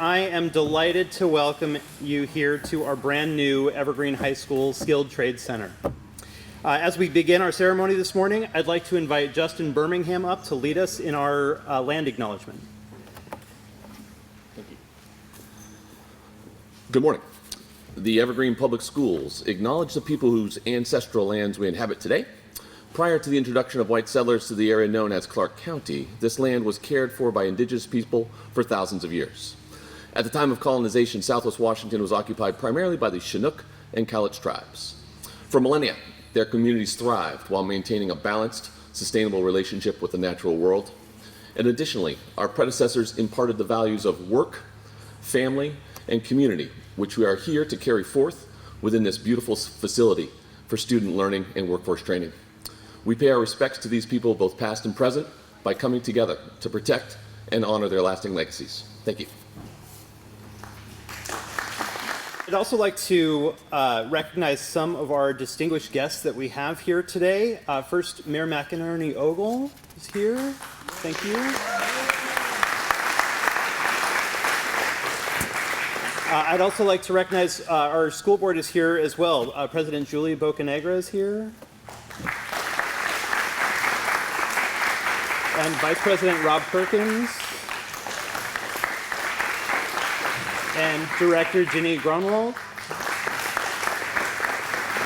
I am delighted to welcome you here to our brand new Evergreen High School Skilled Trades Center. As we begin our ceremony this morning, I'd like to invite Justin Birmingham up to lead us in our land acknowledgement. Thank you. Good morning. The Evergreen Public Schools acknowledge the people whose ancestral lands we inhabit today. Prior to the introduction of white settlers to the area known as Clark County, this land was cared for by indigenous people for thousands of years. At the time of colonization, Southwest Washington was occupied primarily by the Chinook and Cowlitz tribes. For millennia, their communities thrived while maintaining a balanced, sustainable relationship with the natural world. And additionally, our predecessors imparted the values of work, family, and community, which we are here to carry forth within this beautiful facility for student learning and workforce training. We pay our respects to these people, both past and present, by coming together to protect and honor their lasting legacies. Thank you. I'd also like to recognize some of our distinguished guests that we have here today. First, Mayor McInerney Ogle is here. Thank you. I'd also like to recognize our school board is here as well. President Julie Bocanegra is here. And Vice President Rob Perkins. And Director Ginny Grunwald.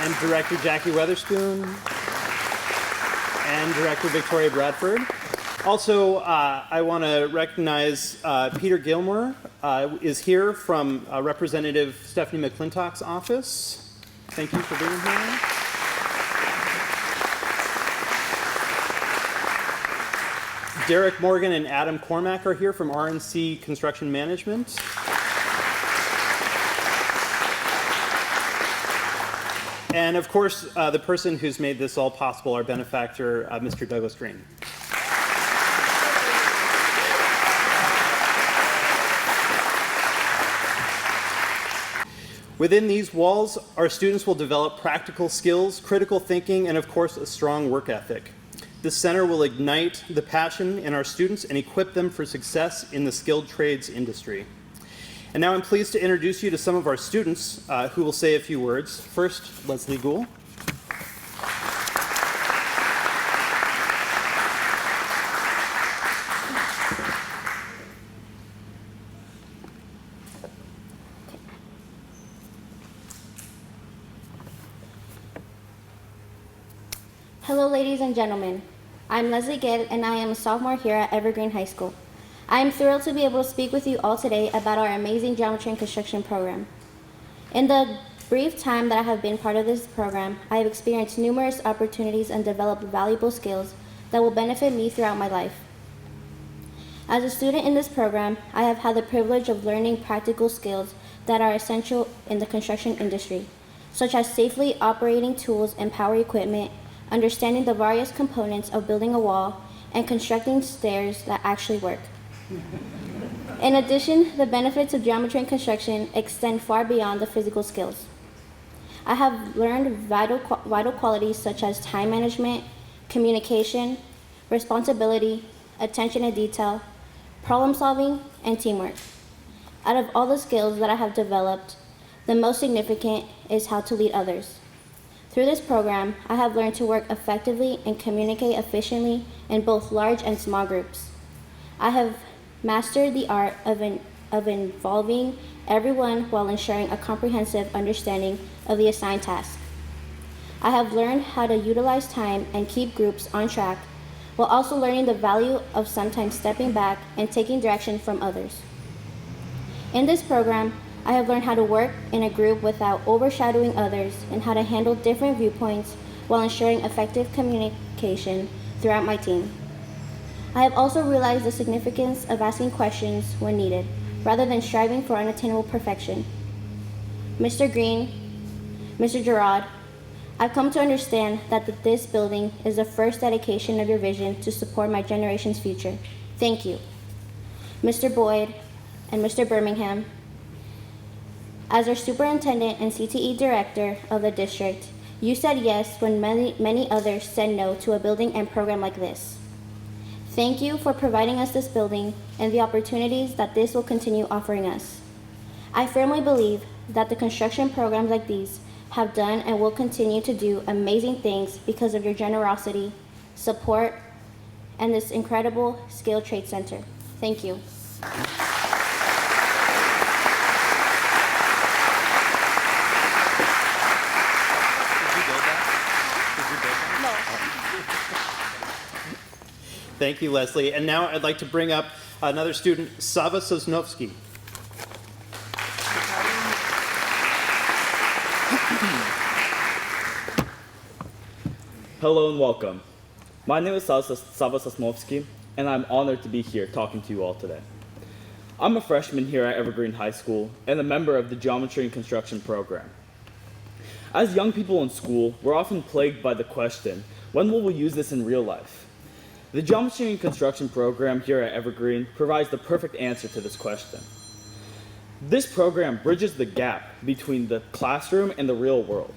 And Director Jackie Weatherspoon. And Director Victoria Bradford. Also, I want to recognize Peter Gilmore is here from Representative Stephanie McClintock's office. Thank you for being here. Derek Morgan and Adam Cormack are here from RNC Construction Management. And of course, the person who's made this all possible, our benefactor, Mr. Douglas Green. Within these walls, our students will develop practical skills, critical thinking, and of course, a strong work ethic. This center will ignite the passion in our students and equip them for success in the skilled trades industry. And now I'm pleased to introduce you to some of our students who will say a few words. First, Leslie Gould. Hello, ladies and gentlemen. I'm Leslie Gill, and I am a sophomore here at Evergreen High School. I am thrilled to be able to speak with you all today about our amazing geometry and construction program. In the brief time that I have been part of this program, I have experienced numerous opportunities and developed valuable skills that will benefit me throughout my life. As a student in this program, I have had the privilege of learning practical skills that are essential in the construction industry, such as safely operating tools and power equipment, understanding the various components of building a wall, and constructing stairs that actually work. In addition, the benefits of geometry and construction extend far beyond the physical skills. I have learned vital qualities such as time management, communication, responsibility, attention to detail, problem solving, and teamwork. Out of all the skills that I have developed, the most significant is how to lead others. Through this program, I have learned to work effectively and communicate efficiently in both large and small groups. I have mastered the art of involving everyone while ensuring a comprehensive understanding of the assigned task. I have learned how to utilize time and keep groups on track, while also learning the value of sometimes stepping back and taking direction from others. In this program, I have learned how to work in a group without overshadowing others and how to handle different viewpoints while ensuring effective communication throughout my team. I have also realized the significance of asking questions when needed, rather than striving for unattainable perfection. Mr. Green, Mr. Gerard, I've come to understand that this building is the first dedication of your vision to support my generation's future. Thank you. Mr. Boyd and Mr. Birmingham, as our superintendent and CTE director of the district, you said yes when many others said no to a building and program like this. Thank you for providing us this building and the opportunities that this will continue offering us. I firmly believe that the construction programs like these have done and will continue to do amazing things because of your generosity, support, and this incredible skilled trade center. Thank you. Thank you, Leslie. And now I'd like to bring up another student, Sava Sosnovsky. Hello and welcome. My name is Sava Sosnovsky, and I'm honored to be here talking to you all today. I'm a freshman here at Evergreen High School and a member of the Geometry and Construction program. As young people in school, we're often plagued by the question, when will we use this in real life? The Geometry and Construction program here at Evergreen provides the perfect answer to this question. This program bridges the gap between the classroom and the real world.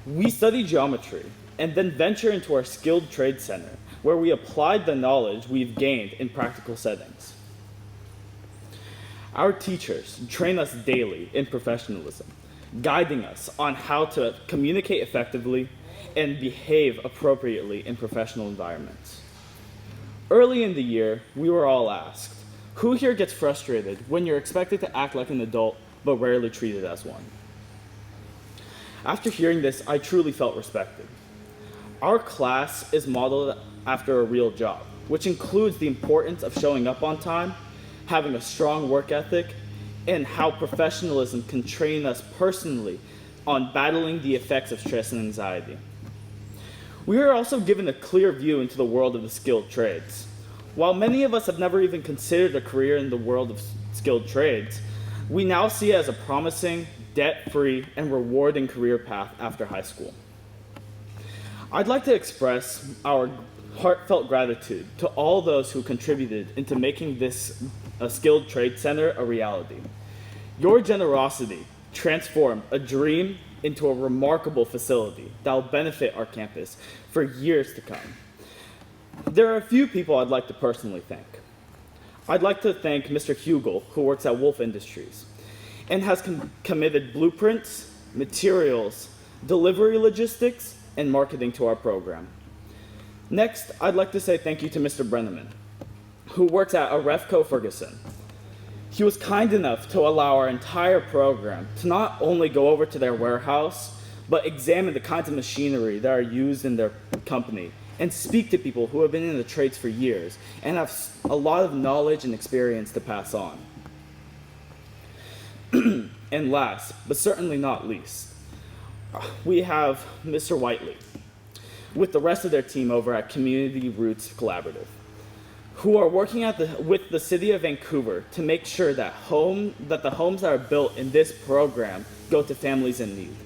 We study geometry and then venture into our skilled trade center, where we apply the knowledge we've gained in practical settings. Our teachers train us daily in professionalism, guiding us on how to communicate effectively and behave appropriately in professional environments. Early in the year, we were all asked, who here gets frustrated when you're expected to act like an adult but rarely treated as one? After hearing this, I truly felt respected. Our class is modeled after a real job, which includes the importance of showing up on time, having a strong work ethic, and how professionalism can train us personally on battling the effects of stress and anxiety. We are also given a clear view into the world of the skilled trades. While many of us have never even considered a career in the world of skilled trades, we now see it as a promising, debt-free, and rewarding career path after high school. I'd like to express our heartfelt gratitude to all those who contributed into making this skilled trade center a reality. Your generosity transformed a dream into a remarkable facility that will benefit our campus for years to come. There are a few people I'd like to personally thank. I'd like to thank Mr. Hugel, who works at Wolf Industries, and has committed blueprints, materials, delivery logistics, and marketing to our program. Next, I'd like to say thank you to Mr. Brenneman, who works at Arefco Ferguson. He was kind enough to allow our entire program to not only go over to their warehouse, but examine the kinds of machinery that are used in their company and speak to people who have been in the trades for years and have a lot of knowledge and experience to pass on. And last, but certainly not least, we have Mr. Whiteley with the rest of their team over at Community Roots Collaborative, who are working with the City of Vancouver to make sure that the homes that are built in this program go to families in need.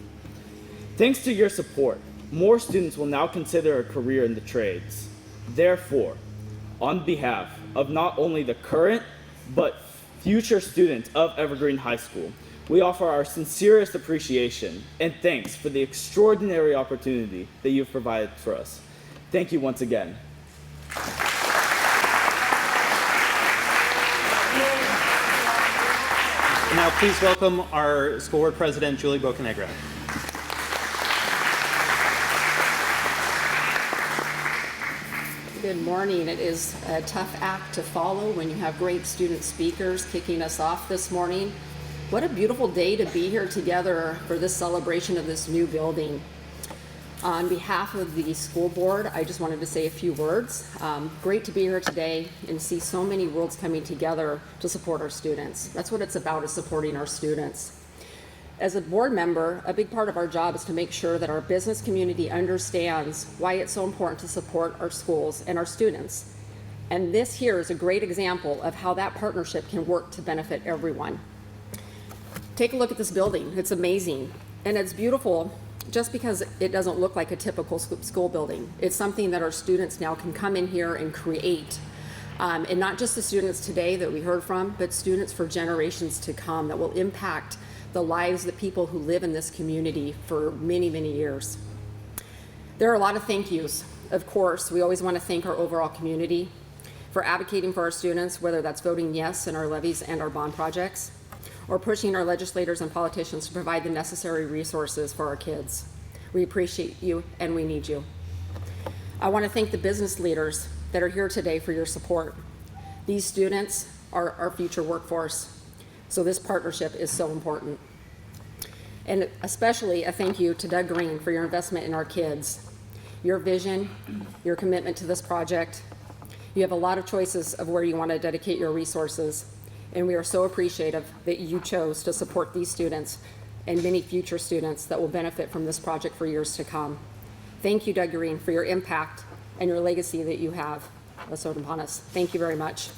Thanks to your support, more students will now consider a career in the trades. Therefore, on behalf of not only the current, but future students of Evergreen High School, we offer our sincerest appreciation and thanks for the extraordinary opportunity that you've provided for us. Thank you once again. Now please welcome our school board president, Julie Bocanegra. Good morning. It is a tough act to follow when you have great student speakers kicking us off this morning. What a beautiful day to be here together for this celebration of this new building. On behalf of the school board, I just wanted to say a few words. Great to be here today and see so many worlds coming together to support our students. That's what it's about, is supporting our students. As a board member, a big part of our job is to make sure that our business community understands why it's so important to support our schools and our students. And this here is a great example of how that partnership can work to benefit everyone. Take a look at this building. It's amazing. And it's beautiful just because it doesn't look like a typical school building. It's something that our students now can come in here and create. And not just the students today that we heard from, but students for generations to come that will impact the lives of the people who live in this community for many, many years. There are a lot of thank yous. Of course, we always want to thank our overall community for advocating for our students, whether that's voting yes in our levies and our bond projects, or pushing our legislators and politicians to provide the necessary resources for our kids. We appreciate you and we need you. I want to thank the business leaders that are here today for your support. These students are our future workforce, so this partnership is so important. And especially a thank you to Doug Green for your investment in our kids. Your vision, your commitment to this project. You have a lot of choices of where you want to dedicate your resources, and we are so appreciative that you chose to support these students and many future students that will benefit from this project for years to come. Thank you, Doug Green, for your impact and your legacy that you have bestowed upon us. Thank you very much.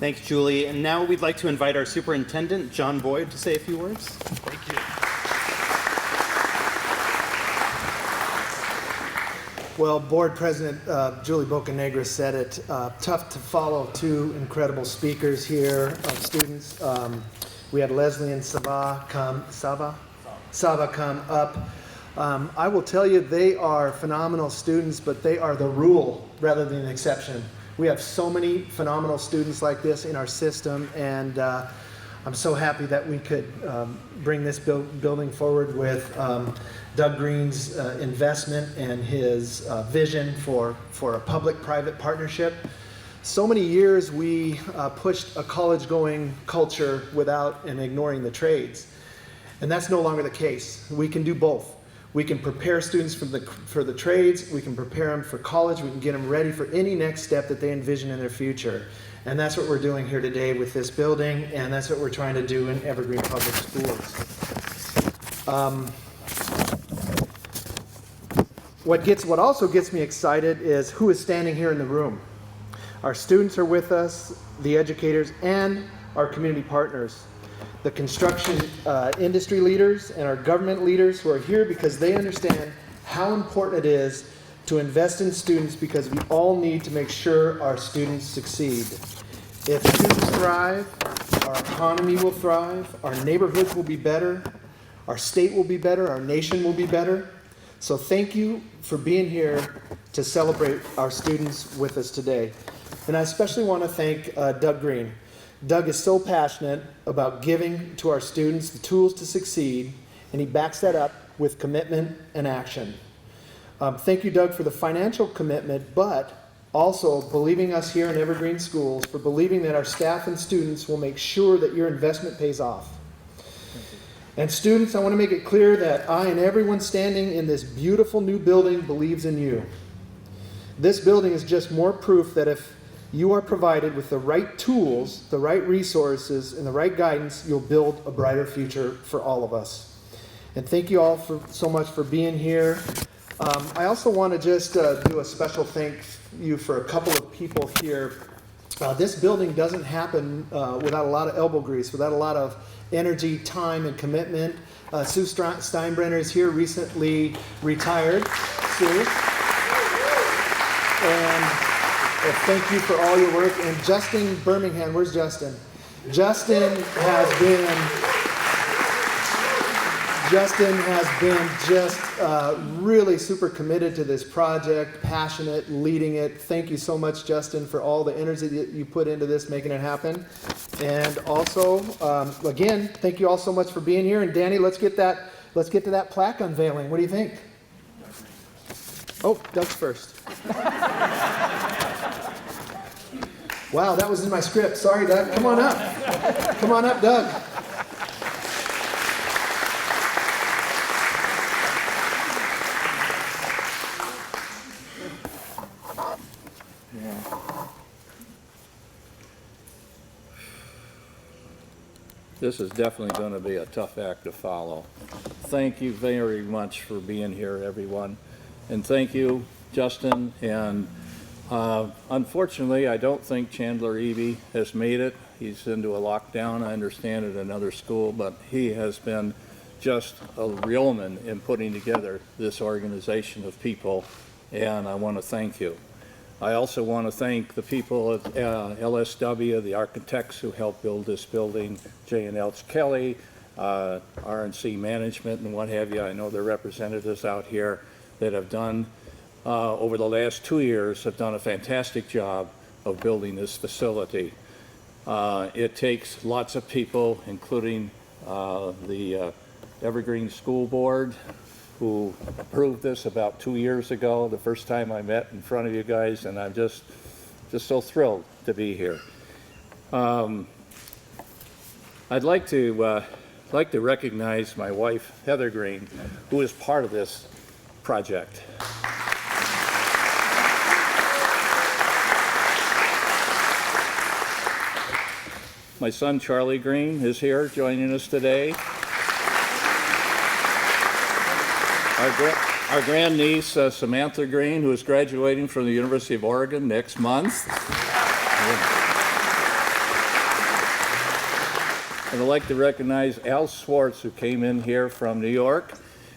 Thanks, Julie. And now we'd like to invite our superintendent, John Boyd, to say a few words. Thank you. Well, Board President Julie Bocanegra said it. Tough to follow two incredible speakers here, students. We had Leslie and Saba come up. I will tell you, they are phenomenal students, but they are the rule rather than the exception. We have so many phenomenal students like this in our system, and I'm so happy that we could bring this building forward with Doug Green's investment and his vision for a public-private partnership. So many years we pushed a college-going culture without and ignoring the trades, and that's no longer the case. We can do both. We can prepare students for the trades, we can prepare them for college, we can get them ready for any next step that they envision in their future. And that's what we're doing here today with this building, and that's what we're trying to do in Evergreen Public Schools. What also gets me excited is who is standing here in the room. Our students are with us, the educators, and our community partners. The construction industry leaders and our government leaders who are here because they understand how important it is to invest in students, because we all need to make sure our students succeed. If students thrive, our economy will thrive, our neighborhoods will be better, our state will be better, our nation will be better. So thank you for being here to celebrate our students with us today. And I especially want to thank Doug Green. Doug is so passionate about giving to our students the tools to succeed, and he backs that up with commitment and action. Thank you, Doug, for the financial commitment, but also believing us here in Evergreen Schools, for believing that our staff and students will make sure that your investment pays off. And students, I want to make it clear that I and everyone standing in this beautiful new building believes in you. This building is just more proof that if you are provided with the right tools, the right resources, and the right guidance, you'll build a brighter future for all of us. And thank you all so much for being here. I also want to just do a special thank you for a couple of people here. This building doesn't happen without a lot of elbow grease, without a lot of energy, time, and commitment. Sue Steinbrenner is here, recently retired. Sue. And well, thank you for all your work. And Justin Birmingham, where's Justin? Justin has been just really super committed to this project, passionate, leading it. Thank you so much, Justin, for all the energy that you put into this, making it happen. And also, again, thank you all so much for being here. And Danny, let's get to that plaque unveiling. What do you think? Oh, Doug's first. Wow, that was in my script. Sorry, Doug. Come on up. Come on up, Doug. This is definitely going to be a tough act to follow. Thank you very much for being here, everyone. And thank you, Justin. And unfortunately, I don't think Chandler Eby has made it. He's into a lockdown, I understand, at another school, but he has been just a yeoman in putting together this organization of people, and I want to thank you. I also want to thank the people at LSW, the architects who helped build this building, J and L Kelly, RNC Management and what have you. I know there are representatives out here that have done, over the last 2 years, have done a fantastic job of building this facility. It takes lots of people, including the Evergreen School Board, who approved this about 2 years ago, the first time I met in front of you guys, and I'm just so thrilled to be here. I'd like to recognize my wife, Heather Green, who is part of this project. My son, Charlie Green, is here joining us today. Our grandniece, Samantha Green, who is graduating from the University of Oregon next month. And I'd like to recognize Al Swartz, who came in here from New York,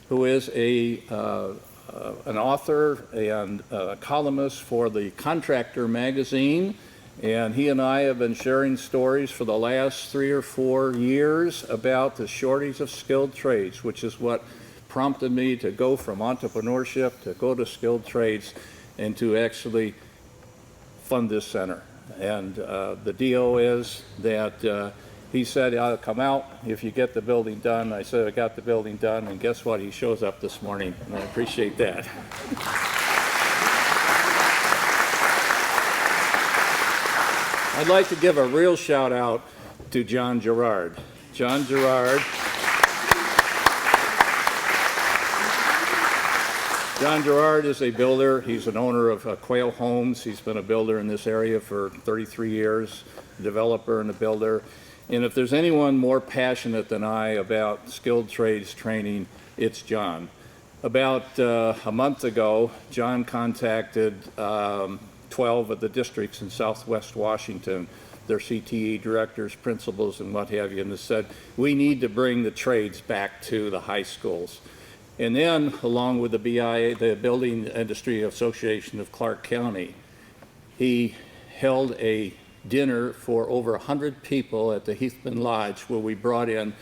who is an author and a columnist for the Contractor magazine. And he and I have been sharing stories for the last 3 or 4 years about the shortage of skilled trades, which is what prompted me to go from entrepreneurship to go to skilled trades and to actually fund this center. And the deal is that he said, I'll come out if you get the building done. I said, I got the building done, and guess what? He shows up this morning, and I appreciate that. I'd like to give a real shout out to John Gerard. John Gerard is a builder. He's an owner of Quail Homes. He's been a builder in this area for 33 years, a developer and a builder. And if there's anyone more passionate than I about skilled trades training, it's John. About a month ago, John contacted 12 of the districts in Southwest Washington, their CTE directors, principals, and what have you, and they said, we need to bring the trades back to the high schools. And then, along with the BIA, the Building Industry Association of Clark County, he held a dinner for over 100 people at the Heathman Lodge, where we brought in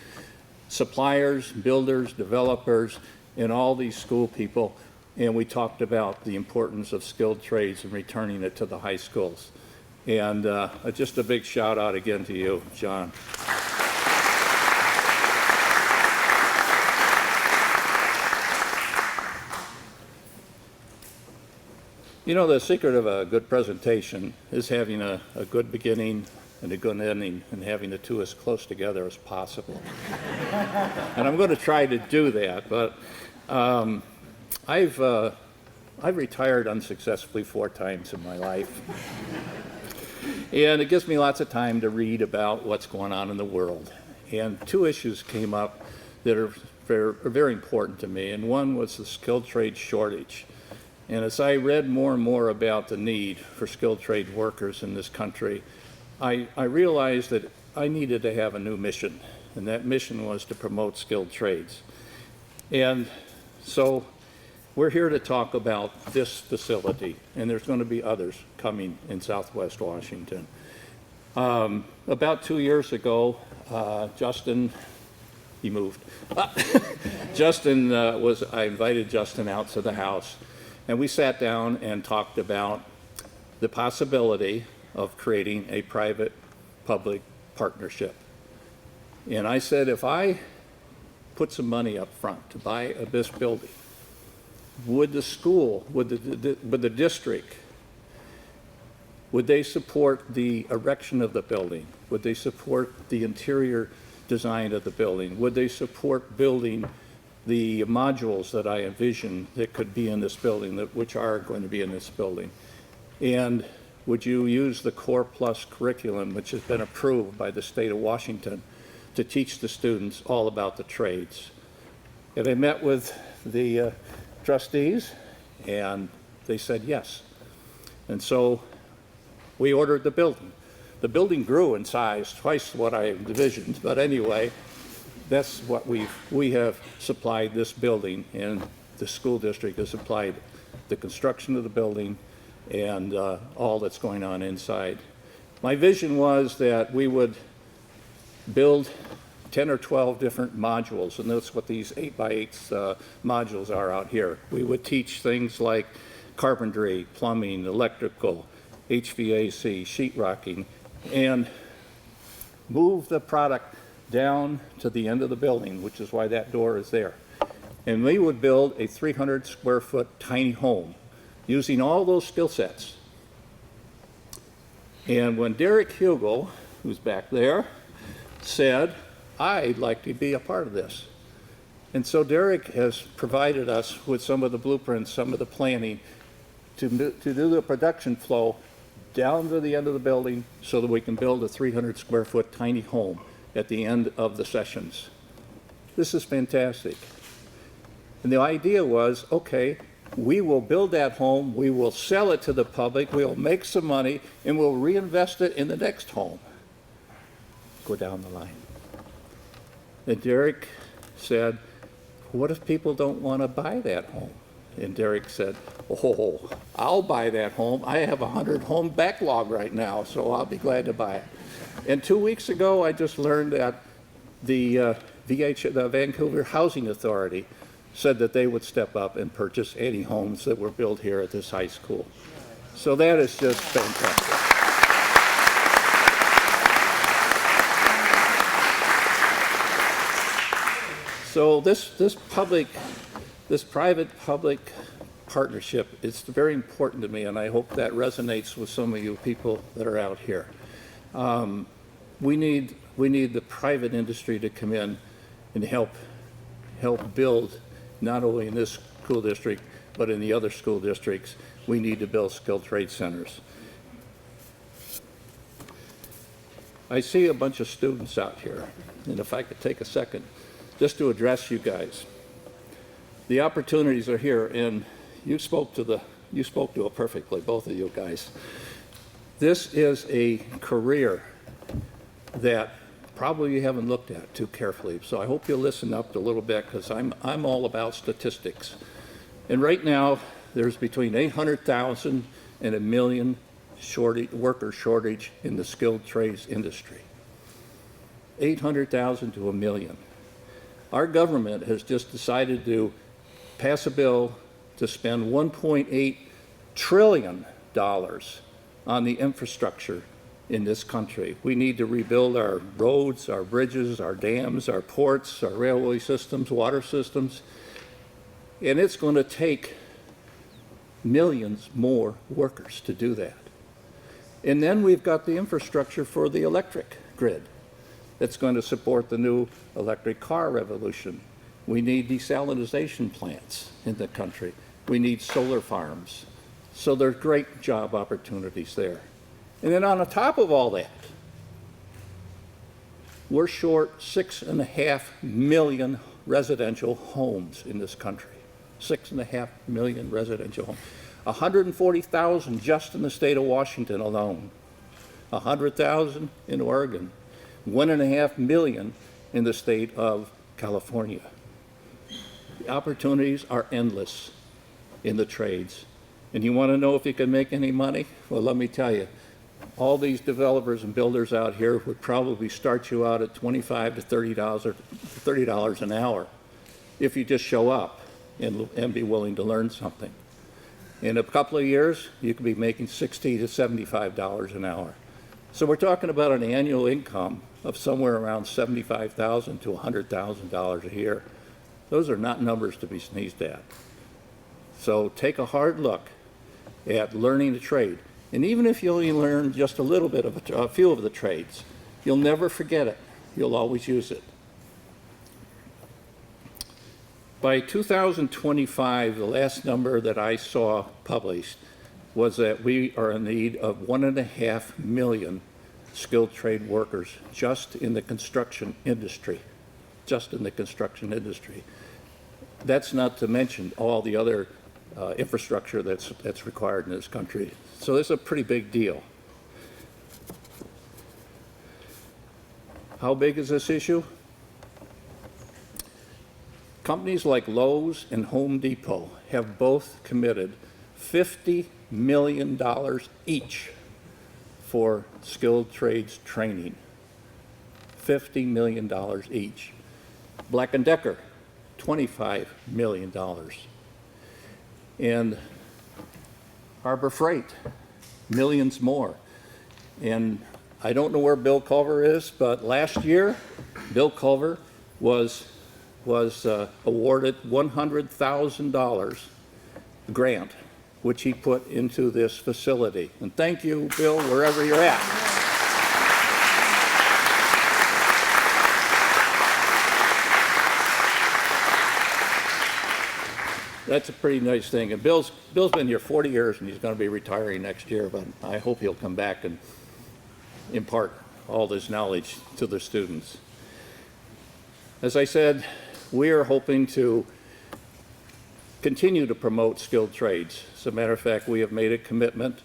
suppliers, builders, developers, and all these school people, and we talked about the importance of skilled trades and returning it to the high schools. And just a big shout out again to you, John. You know, the secret of a good presentation is having a good beginning and a good ending, and having the two as close together as possible. And I'm going to try to do that, but I've retired unsuccessfully 4 times in my life. And it gives me lots of time to read about what's going on in the world. And 2 issues came up that are very important to me, and one was the skilled trade shortage. And as I read more and more about the need for skilled trade workers in this country, I realized that I needed to have a new mission, and that mission was to promote skilled trades. And so we're here to talk about this facility, and there's going to be others coming in Southwest Washington. About 2 years ago, Justin, he moved. I invited Justin out to the house, and we sat down and talked about the possibility of creating a private-public partnership. And I said, if I put some money up front to buy this building, would the school, would the district, would they support the erection of the building? Would they support the interior design of the building? Would they support building the modules that I envision that could be in this building, which are going to be in this building? And would you use the Core Plus curriculum, which has been approved by the state of Washington, to teach the students all about the trades? And I met with the trustees, and they said yes. And so we ordered the building. The building grew in size, twice what I envisioned, but anyway, that's what we have supplied this building, and the school district has supplied the construction of the building, and all that's going on inside. My vision was that we would build 10 or 12 different modules, and that's what these 8x8 modules are out here. We would teach things like carpentry, plumbing, electrical, HVAC, sheetrocking, and move the product down to the end of the building, which is why that door is there. And we would build a 300 square foot tiny home using all those skill sets. And when Derek Hugel, who's back there, said, I'd like to be a part of this. And so Derek has provided us with some of the blueprints, some of the planning to do the production flow down to the end of the building so that we can build a 300 square foot tiny home at the end of the sessions. This is fantastic. And the idea was, okay, we will build that home, we will sell it to the public, we'll make some money, and we'll reinvest it in the next home. Go down the line. And Derek said, what if people don't want to buy that home? And Derek said, oh, I'll buy that home. I have a 100 home backlog right now, so I'll be glad to buy it. And 2 weeks ago, I just learned that the Vancouver Housing Authority said that they would step up and purchase any homes that were built here at this high school. So that is just fantastic. So this private-public partnership is very important to me, and I hope that resonates with some of you people that are out here. We need the private industry to come in and help build, not only in this school district, but in the other school districts. We need to build skilled trade centers. I see a bunch of students out here, and if I could take a second just to address you guys. The opportunities are here, and you spoke to it perfectly, both of you guys. This is a career that probably you haven't looked at too carefully, so I hope you'll listen up a little bit, because I'm all about statistics. And right now, there's between 800,000 and 1 million worker shortage in the skilled trades industry. 800,000 to 1 million. Our government has just decided to pass a bill to spend $1.8 trillion on the infrastructure in this country. We need to rebuild our roads, our bridges, our dams, our ports, our railway systems, water systems, and it's going to take millions more workers to do that. And then we've got the infrastructure for the electric grid that's going to support the new electric car revolution. We need desalination plants in the country. We need solar farms. So there's great job opportunities there. And then on the top of all that, we're short 6.5 million residential homes in this country. 6.5 million residential homes. 140,000 just in the state of Washington alone. 100,000 in Oregon. 1.5 million in the state of California. The opportunities are endless in the trades. And you want to know if you can make any money? Well, let me tell you, all these developers and builders out here would probably start you out at $25 to $30 an hour if you just show up and be willing to learn something. In a couple of years, you could be making $60 to $75 an hour. So we're talking about an annual income of somewhere around $75,000 to $100,000 a year. Those are not numbers to be sneezed at. So take a hard look at learning the trade. And even if you only learn just a little bit of a few of the trades, you'll never forget it. You'll always use it. By 2025, the last number that I saw published was that we are in need of 1.5 million skilled trade workers just in the construction industry. Just in the construction industry. That's not to mention all the other infrastructure that's required in this country. So this is a pretty big deal. How big is this issue? Companies like Lowe's and Home Depot have both committed $50 million each for skilled trades training. $50 million each. Black & Decker, $25 million. And Harbor Freight, millions more. And I don't know where Bill Culver is, but last year, Bill Culver was awarded $100,000 grant, which he put into this facility. And thank you, Bill, wherever you're at. That's a pretty nice thing. And Bill's been here 40 years, and he's going to be retiring next year, but I hope he'll come back and impart all this knowledge to the students. As I said, we are hoping to continue to promote skilled trades. As a matter of fact, we have made a commitment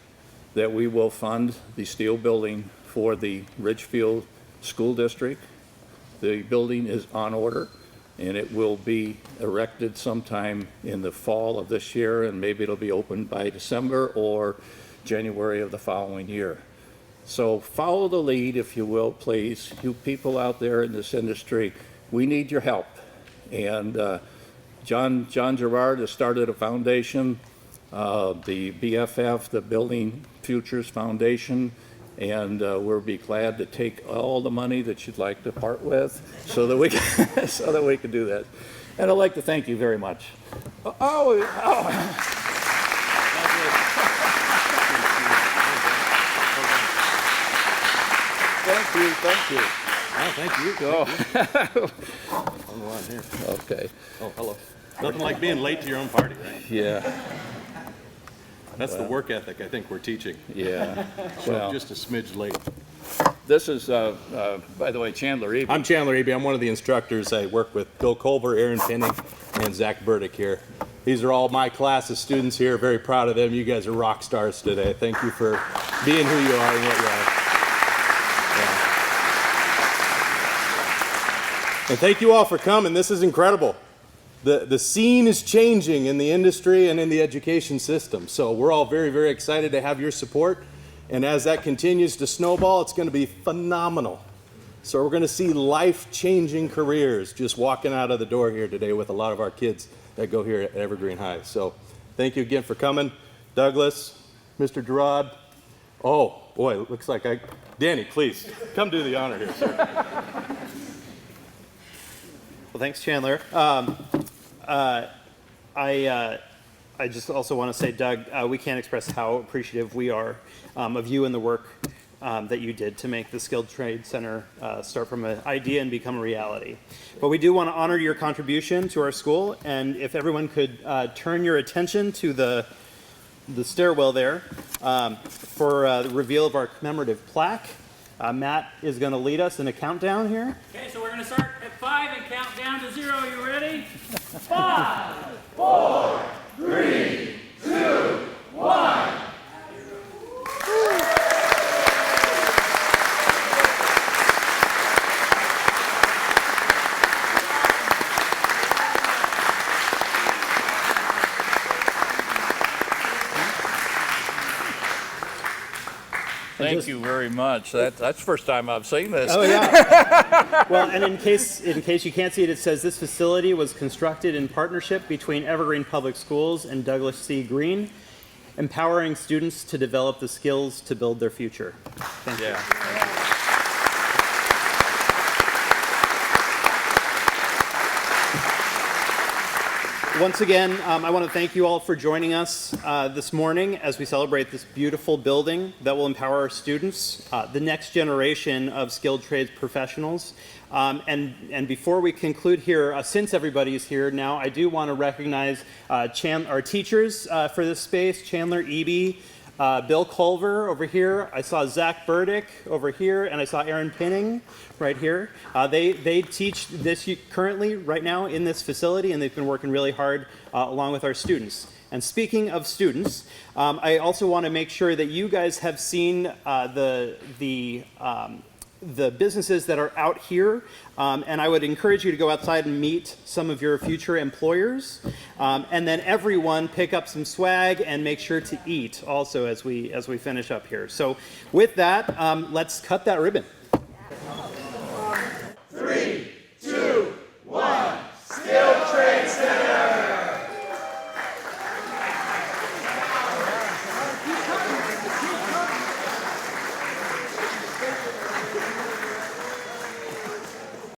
that we will fund the steel building for the Ridgefield School District. The building is on order, and it will be erected sometime in the fall of this year, and maybe it'll be open by December or January of the following year. So follow the lead, if you will, please. You people out there in this industry, we need your help. And John Gerard has started a foundation, the BFF, the Building Futures Foundation, and we'll be glad to take all the money that you'd like to part with so that we can, so that we can do that. And I'd like to thank you very much. Thank you. Oh, thank you. On the line here. Okay. Oh, hello. Nothing like being late to your own party, right? Yeah. That's the work ethic I think we're teaching. Yeah. So Well, just a smidge late. this is, by the way, Chandler Eby. I'm Chandler Eby. I'm one of the instructors. I work with Bill Culver, Aaron Penning, and Zach Burdick here. These are all my class of students here. Very proud of them. You guys are rock stars today. Thank you for being who you are and what you are. Yeah. And thank you all for coming. This is incredible. The scene is changing in the industry and in the education system. So we're all very, very excited to have your support. And as that continues to snowball, it's going to be phenomenal. So we're going to see life-changing careers just walking out of the door here today with a lot of our kids that go here at Evergreen High. So thank you again for coming. Douglas, Mr. Gerard. Oh, boy, it looks like Danny, please, come do the honor here, sir. Well, thanks, Chandler. I just also want to say, Doug, we can't express how appreciative we are of you and the work that you did to make the Skilled Trade Center start from an idea and become a reality. But we do want to honor your contribution to our school, and if everyone could turn your attention to the stairwell there for the reveal of our commemorative plaque. Matt is going to lead us in a countdown here. Okay, so we're going to start at 5 and count down to 0. You ready? 5, 4, 3, 2, 1. Thank you very much. That's the first time I've seen this. Oh, yeah. Well, and in case you can't see it, it says this facility was constructed in partnership between Evergreen Public Schools and Douglas C. Green, empowering students to develop the skills to build their future. Thank you. Once again, I want to thank you all for joining us this morning as we celebrate this beautiful building that will empower our students, the next generation of skilled trades professionals. And before we conclude here, since everybody is here now, I do want to recognize our teachers for this space, Chandler Eby, Bill Culver over here. I saw Zach Burdick over here, and I saw Aaron Penning right here. They teach this currently right now in this facility, and they've been working really hard along with our students. And speaking of students, I also want to make sure that you guys have seen the the businesses that are out here, and I would encourage you to go outside and meet some of your future employers, and then everyone pick up some swag and make sure to eat also as we finish up here. So with that, let's cut that ribbon.